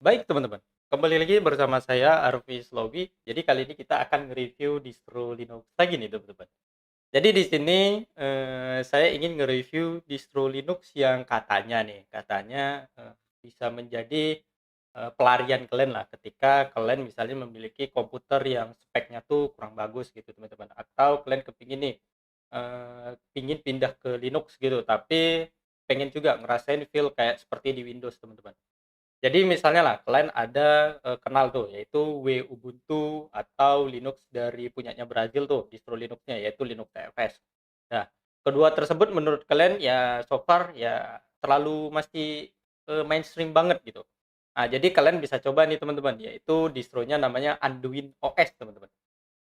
Baik teman-teman, kembali lagi bersama saya Arfi Slobi. Jadi kali ini kita akan nge-review distro Linux lagi nih teman-teman. Jadi di sini saya ingin nge-review distro Linux yang katanya bisa menjadi pelarian kalian lah ketika kalian misalnya memiliki komputer yang speknya tuh kurang bagus gitu teman-teman. Atau kalian kepingin nih pingin pindah ke Linux gitu, tapi pengen juga ngerasain feel kayak seperti di Windows teman-teman. Jadi misalnya lah kalian ada, kenal tuh yaitu Ubuntu atau Linux dari punyanya Brazil tuh distro Linux-nya yaitu Linux TFS. Nah, kedua tersebut menurut kalian ya so far ya terlalu masih, mainstream banget gitu. Nah, jadi kalian bisa coba nih teman-teman yaitu distronya namanya Anduin OS teman-teman.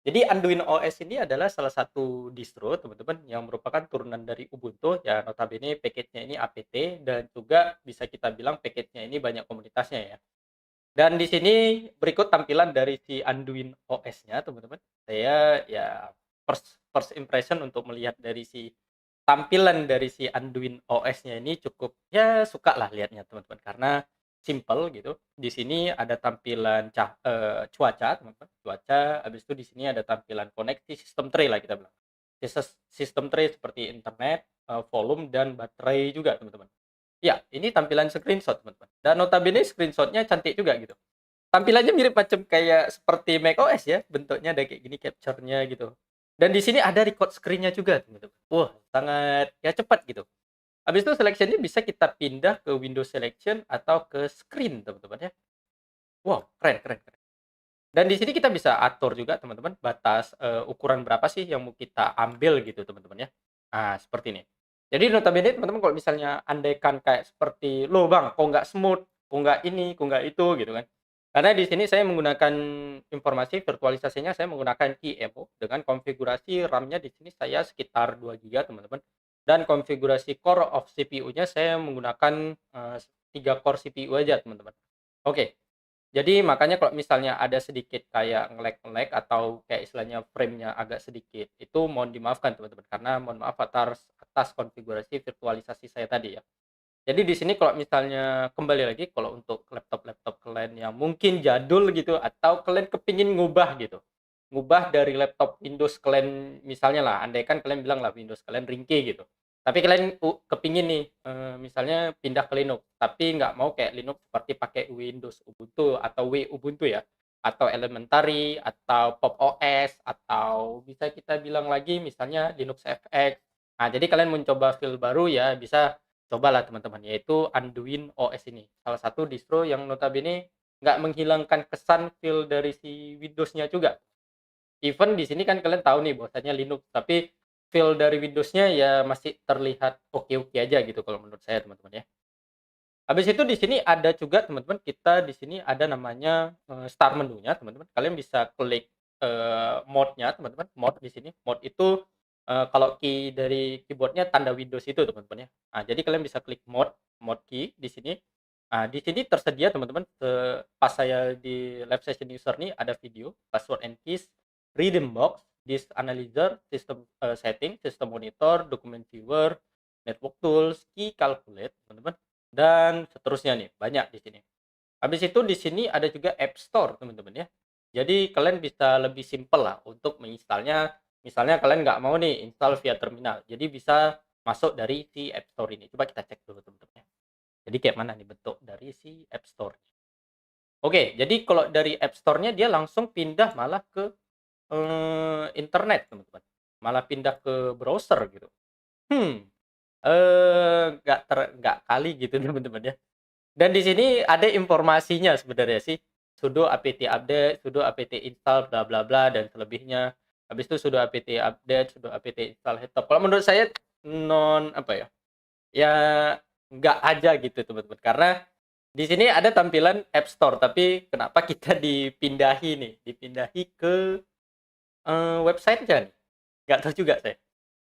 Jadi Anduin OS ini adalah salah satu distro teman-teman yang merupakan turunan dari Ubuntu ya notabene package-nya ini apt dan juga bisa kita bilang package-nya ini banyak komunitasnya ya. Dan di sini berikut tampilan dari si Anduin OS-nya teman-teman. Saya ya first first impression untuk melihat dari si tampilan dari si Anduin OS-nya ini cukup ya suka lah lihatnya teman-teman karena simple gitu. Di sini ada tampilan cuaca teman-teman, cuaca, habis itu di sini ada tampilan koneksi sistem tray lah kita bilang. Sistem tray seperti internet, volume dan baterai juga teman-teman. Ya, ini tampilan screenshot teman-teman. Dan notabene screenshotnya cantik juga gitu. Tampilannya mirip macam kayak seperti macOS ya, bentuknya ada kayak gini capture-nya gitu. Dan di sini ada record screen-nya juga, teman-teman. Wah, sangat ya cepat gitu. Habis itu selection-nya bisa kita pindah ke Windows Selection atau ke screen, teman-teman ya. Wow, keren keren keren. Dan di sini kita bisa atur juga, teman-teman, batas ukuran berapa sih yang mau kita ambil gitu, teman-teman ya. Nah, seperti ini. Jadi notabene teman-teman kalau misalnya andaikan kayak seperti, "Loh Bang, kok nggak smooth, kok nggak ini, kok nggak itu," gitu kan. Karena di sini saya menggunakan informasi virtualisasinya saya menggunakan QEMU dengan konfigurasi RAM-nya di sini saya sekitar 2 giga teman-teman. Dan konfigurasi core of CPU-nya saya menggunakan 3 core CPU aja, teman-teman. Oke. Jadi makanya kalau misalnya ada sedikit kayak nge-lag atau kayak istilahnya frame-nya agak sedikit, itu mohon dimaafkan teman-teman, karena mohon maaf atas konfigurasi virtualisasi saya tadi ya. Jadi di sini kalau misalnya kembali lagi kalau untuk laptop-laptop kalian yang mungkin jadul gitu atau kalian kepingin ngubah gitu, ngubah dari laptop Windows kalian misalnya lah, andaikan kalian bilang lah Windows kalian ringkih gitu. Tapi kalian kepingin nih, misalnya pindah ke Linux, tapi nggak mau kayak Linux seperti pakai Windows Ubuntu atau Ubuntu ya, atau Elementary, atau Pop OS, atau bisa kita bilang lagi misalnya Linux FX. Nah, jadi kalian mencoba feel baru ya bisa cobalah teman-teman, yaitu Anduin OS ini. Salah satu distro yang notabene nggak menghilangkan kesan feel dari si Windows-nya juga. Even di sini kan kalian tahu nih bahwasanya Linux, tapi feel dari Windows-nya ya masih terlihat oke-oke aja gitu kalau menurut saya teman-teman ya. Habis itu di sini ada juga teman-teman, kita di sini ada namanya, start menunya teman-teman. Kalian bisa klik, mode-nya teman-teman, mode di sini. Mode itu, kalau key dari keyboard-nya tanda Windows itu teman-teman ya. Nah, jadi kalian bisa klik mode, mode key di sini. Nah, di sini tersedia teman-teman, pas saya di live session user nih ada video, password and keys, rhythm box, disk analyzer, system, setting, system monitor, document viewer, network tools, key calculate teman-teman. Dan seterusnya nih, banyak di sini. Habis itu di sini ada juga App Store, teman-teman ya. Jadi kalian bisa lebih simpel lah untuk menginstalnya. Misalnya kalian nggak mau nih install via terminal, jadi bisa masuk dari si App Store ini. Coba kita cek dulu teman-teman ya. Jadi kayak mana nih bentuk dari si App Store. Oke, jadi kalau dari App Store-nya dia langsung pindah malah ke internet teman-teman. Malah pindah ke browser gitu. Hmm, nggak kali gitu teman-teman ya. Dan di sini ada informasinya sebenarnya sih, sudo apt update, sudo apt install bla bla bla dan selebihnya. Habis itu sudo apt update, sudo apt install headtop. Kalau menurut saya apa ya, ya nggak aja gitu teman-teman. Karena di sini ada tampilan App Store, tapi kenapa kita dipindahi nih, dipindahi ke, website-nya nih? Nggak tahu juga saya.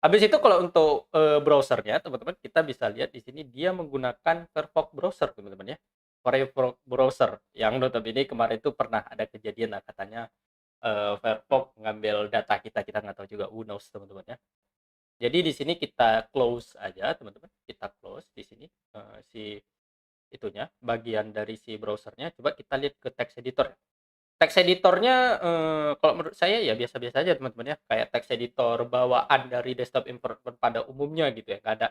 Habis itu kalau untuk, browser-nya teman-teman kita bisa lihat di sini dia menggunakan Firefox browser teman-teman ya. Firefox browser yang notabene kemarin itu pernah ada kejadian lah katanya, Firefox ngambil data kita, kita nggak tahu juga, who knows teman-teman ya. Jadi di sini kita close aja teman-teman, kita close di sini, si itunya, bagian dari si browsernya, coba kita lihat ke text editor. Text editornya, kalau menurut saya ya biasa-biasa aja teman-teman ya, kayak text editor bawaan dari desktop environment pada umumnya gitu ya, nggak ada,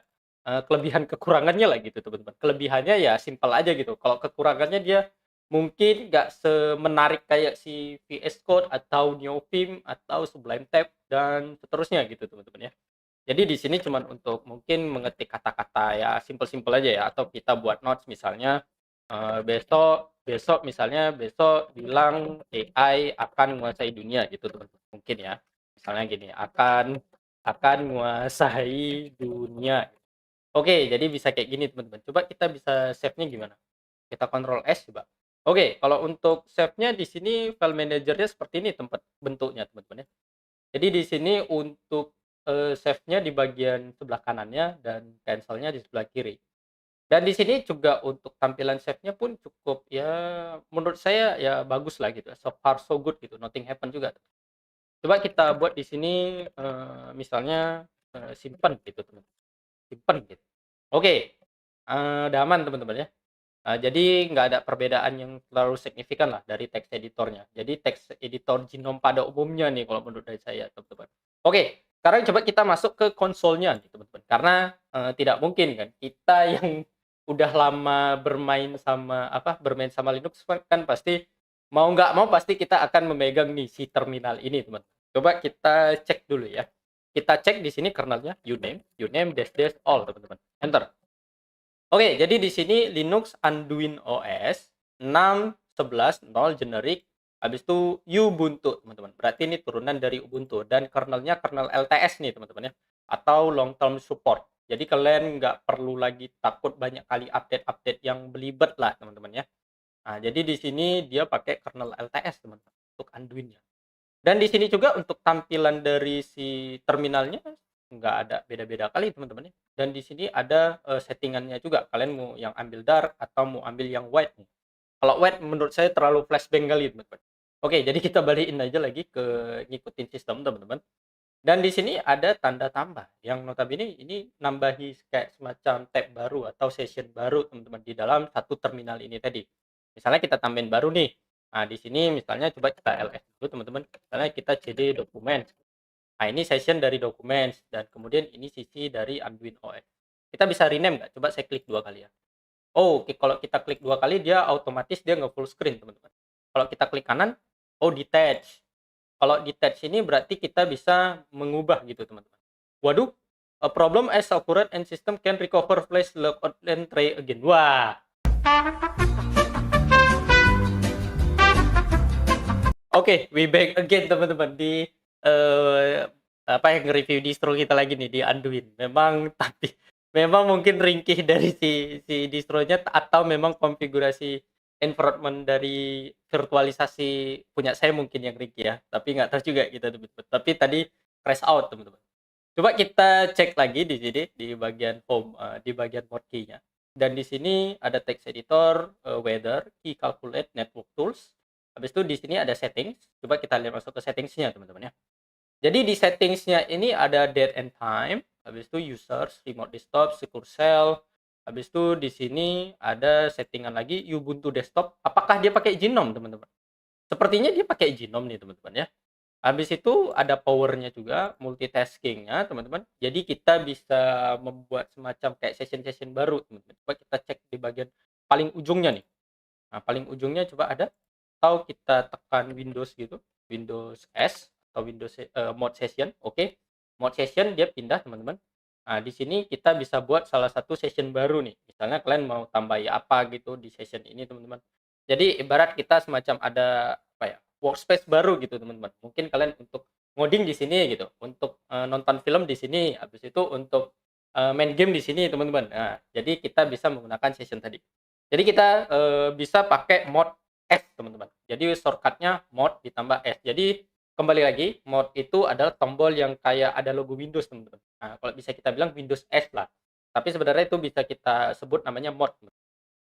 kelebihan kekurangannya lah gitu teman-teman. Kelebihannya ya simpel aja gitu, kalau kekurangannya dia mungkin nggak semenarik kayak si VS Code atau Neofilm atau Sublime Text dan seterusnya gitu teman-teman ya. Jadi di sini cuman untuk mungkin mengetik kata-kata ya simpel-simpel aja ya, atau kita buat notes misalnya, besok besok misalnya besok bilang AI akan menguasai dunia gitu teman-teman, mungkin ya. Misalnya gini, akan menguasai dunia. Oke, jadi bisa kayak gini teman-teman. Coba kita bisa save-nya gimana? Kita Ctrl S coba. Oke, kalau untuk save-nya di sini file manager-nya seperti ini tempat bentuknya teman-teman ya. Jadi di sini untuk, save-nya di bagian sebelah kanannya dan cancel-nya di sebelah kiri. Dan di sini juga untuk tampilan save-nya pun cukup ya menurut saya ya bagus lah gitu, so far so good gitu, nothing happen juga. Coba kita buat di sini, misalnya, simpan gitu teman, simpan gitu. Oke, udah aman teman-teman ya. Jadi nggak ada perbedaan yang terlalu signifikan lah dari text editornya. Jadi text editor Genome pada umumnya nih kalau menurut dari saya teman-teman. Oke, sekarang coba kita masuk ke konsolnya nih teman-teman. Karena tidak mungkin kan kita yang udah lama bermain sama Linux kan pasti mau nggak mau pasti kita akan memegang nih si terminal ini teman. Coba kita cek dulu ya. Kita cek di sini kernelnya uname dash dash all teman-teman. Enter. Oke, jadi di sini Linux Anduin OS 6.11.0 generic, habis itu Ubuntu, teman-teman. Berarti ini turunan dari Ubuntu dan kernelnya kernel LTS nih, teman-teman ya, atau long term support. Jadi kalian nggak perlu lagi takut banyak kali update-update yang belibet lah, teman-teman ya. Nah, jadi di sini dia pakai kernel LTS, teman-teman, untuk Anduinnya. Dan di sini juga untuk tampilan dari si terminalnya nggak ada beda-beda kali teman-teman ya. Dan di sini ada settingannya juga. Kalian mau yang ambil dark atau mau ambil yang white nih. Kalau white menurut saya terlalu flashbang kali teman-teman. Oke, jadi kita balikin aja lagi ke ngikutin sistem teman-teman. Dan di sini ada tanda tambah yang notabene ini nambahi kayak semacam tab baru atau session baru teman-teman di dalam satu terminal ini tadi. Misalnya kita tambahin baru nih. Nah, di sini misalnya coba kita ls dulu teman-teman. Misalnya kita cd dokumen. Nah, ini session dari dokumen dan kemudian ini sisi dari Arduino OS. Kita bisa rename nggak? Coba saya klik dua kali ya. Oh, oke, kalau kita klik dua kali dia otomatis dia nggak full screen teman-teman. Kalau kita klik kanan, oh detach. Kalau detach ini berarti kita bisa mengubah gitu teman-teman. Waduh, a problem as occurred and system can recover flash logout and try again. Wah. Oke, we back again teman-teman di apa yang nge-review distro kita lagi nih di Anduin. Memang tapi memang mungkin ringkih dari si distronya atau memang konfigurasi environment dari virtualisasi punya saya mungkin yang ringkih ya. Tapi nggak tahu juga kita teman-teman. Tapi tadi crash out teman-teman. Coba kita cek lagi di sini di bagian home, di bagian mod key-nya. Dan di sini ada text editor, weather, key calculate, network tools. Habis itu di sini ada settings. Coba kita lihat masuk ke settingsnya teman-teman ya. Jadi di settingsnya ini ada date and time. Habis itu users, remote desktop, secure shell. Habis itu di sini ada settingan lagi Ubuntu desktop. Apakah dia pakai Genome teman-teman? Sepertinya dia pakai Genome nih teman-teman ya. Habis itu ada powernya juga, multitasking-nya teman-teman. Jadi kita bisa membuat semacam kayak session-session baru teman-teman. Coba kita cek di bagian paling ujungnya nih. Nah, paling ujungnya coba ada atau kita tekan Windows gitu, Windows S atau Windows mode session. Oke. Mode session dia pindah teman-teman. Nah, di sini kita bisa buat salah satu session baru nih. Misalnya kalian mau tambahi apa gitu di session ini teman-teman. Jadi ibarat kita semacam ada apa ya, workspace baru gitu teman-teman. Mungkin kalian untuk ngoding di sini gitu, untuk nonton film di sini, habis itu untuk main game di sini teman-teman. Nah, jadi kita bisa menggunakan session tadi. Jadi kita bisa pakai mod S teman-teman. Jadi shortcutnya mod ditambah S. Jadi kembali lagi mod itu adalah tombol yang kayak ada logo Windows teman-teman. Nah, kalau bisa kita bilang Windows S lah. Tapi sebenarnya itu bisa kita sebut namanya mod.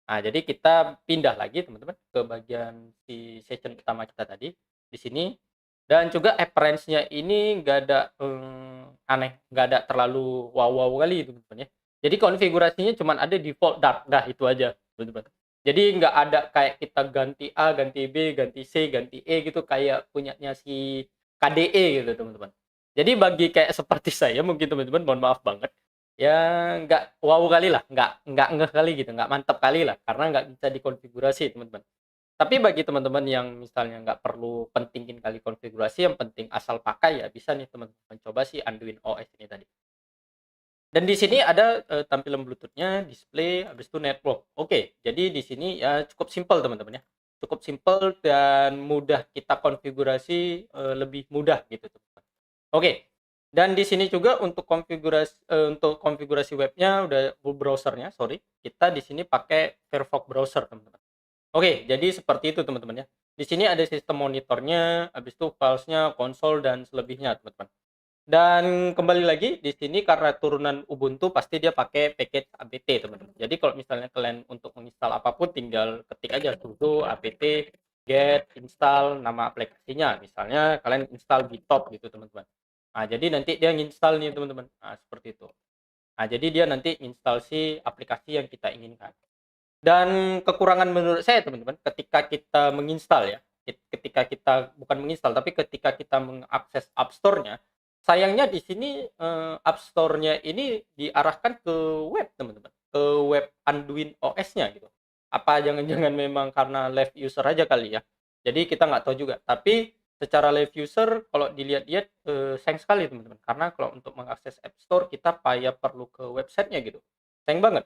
Nah, jadi kita pindah lagi teman-teman ke bagian si session utama kita tadi di sini dan juga appearance-nya ini nggak ada aneh, nggak ada terlalu wow-wow kali teman-teman ya. Jadi konfigurasinya cuma ada default dark, dah itu aja. teman-teman. Jadi nggak ada kayak kita ganti A, ganti B, ganti C, ganti E gitu kayak punyanya si KDE gitu, teman-teman. Jadi bagi kayak seperti saya mungkin teman-teman, mohon maaf banget, ya nggak wow kali lah, nggak ngeh kali gitu, nggak mantap kali lah, karena nggak bisa dikonfigurasi, teman-teman. Tapi bagi teman-teman yang misalnya nggak perlu pentingin kali konfigurasi, yang penting asal pakai ya bisa nih teman-teman coba si Anduin OS ini tadi. Dan di sini ada tampilan Bluetooth-nya, display, habis itu network. Oke, jadi di sini ya cukup simpel teman-teman ya. Cukup simpel dan mudah kita konfigurasi, lebih mudah gitu teman-teman. Oke, dan di sini juga untuk konfigurasi webnya udah browsernya, sorry, kita di sini pakai Firefox browser teman-teman. Oke, jadi seperti itu teman-teman ya. Di sini ada sistem monitornya, habis itu filesnya, konsol dan selebihnya teman-teman. Dan kembali lagi di sini karena turunan Ubuntu pasti dia pakai package apt teman-teman. Jadi kalau misalnya kalian untuk menginstal apapun tinggal ketik aja sudo apt get install nama aplikasinya. Misalnya kalian install GitHub gitu teman-teman. Nah, jadi nanti dia nginstal nih teman-teman. Nah, seperti itu. Nah, jadi dia nanti install si aplikasi yang kita inginkan. Dan kekurangan menurut saya teman-teman ketika kita menginstal ya, ketika kita bukan menginstal tapi ketika kita mengakses App Store-nya, sayangnya di sini, App Store-nya ini diarahkan ke web teman-teman, ke web Anduin OS-nya gitu. Apa jangan-jangan memang karena live user aja kali ya? Jadi kita nggak tahu juga, tapi secara live user kalau dilihat-lihat, sayang sekali teman-teman, karena kalau untuk mengakses App Store kita payah perlu ke websitenya gitu, sayang banget.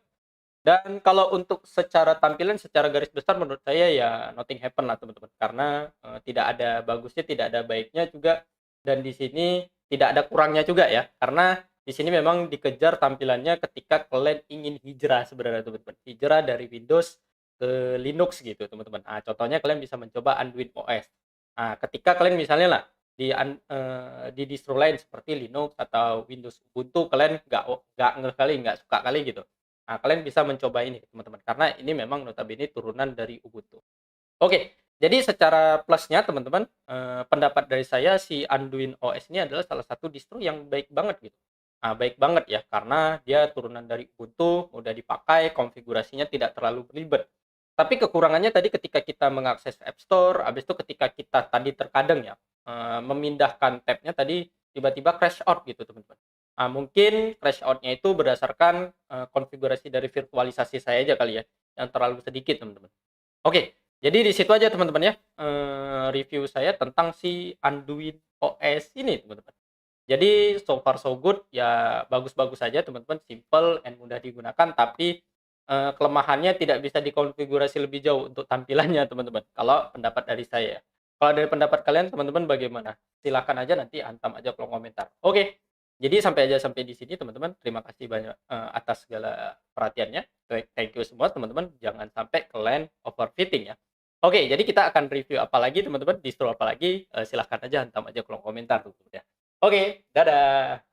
Dan kalau untuk secara tampilan, secara garis besar menurut saya ya nothing happen lah teman-teman. Karena, tidak ada bagusnya, tidak ada baiknya juga, dan di sini tidak ada kurangnya juga ya. Karena di sini memang dikejar tampilannya ketika kalian ingin hijrah sebenarnya teman-teman. Hijrah dari Windows ke Linux gitu teman-teman. Nah, contohnya kalian bisa mencoba Anduin OS. Nah, ketika kalian misalnya lah di distro lain seperti Linux atau Windows Ubuntu kalian nggak ngeh kali, nggak suka kali gitu. Nah, kalian bisa mencoba ini teman-teman, karena ini memang notabene turunan dari Ubuntu. Oke, jadi secara plusnya teman-teman, pendapat dari saya si Anduin OS ini adalah salah satu distro yang baik banget gitu. Nah, baik banget ya, karena dia turunan dari Ubuntu, mudah dipakai, konfigurasinya tidak terlalu belibet. Tapi kekurangannya tadi ketika kita mengakses App Store, habis itu ketika kita tadi terkadang ya, memindahkan tab-nya tadi tiba-tiba crash out gitu teman-teman. Nah, mungkin crash out-nya itu berdasarkan, konfigurasi dari virtualisasi saya aja kali ya, yang terlalu sedikit teman-teman. Oke, jadi di situ aja teman-teman ya, review saya tentang si Anduin OS ini teman-teman. Jadi so far so good, ya bagus-bagus saja teman-teman, simple and mudah digunakan, tapi, kelemahannya tidak bisa dikonfigurasi lebih jauh untuk tampilannya teman-teman, kalau pendapat dari saya. Kalau dari pendapat kalian teman-teman bagaimana? Silahkan aja nanti hantam aja kolom komentar. Oke, jadi sampai di sini teman-teman, terima kasih banyak, atas segala perhatiannya. Thank you semua teman-teman, jangan sampai kalian overfitting ya. Oke, jadi kita akan review apa lagi teman-teman, distro apa lagi, silahkan aja hantam aja kolom komentar tuh ya. Oke, dadah.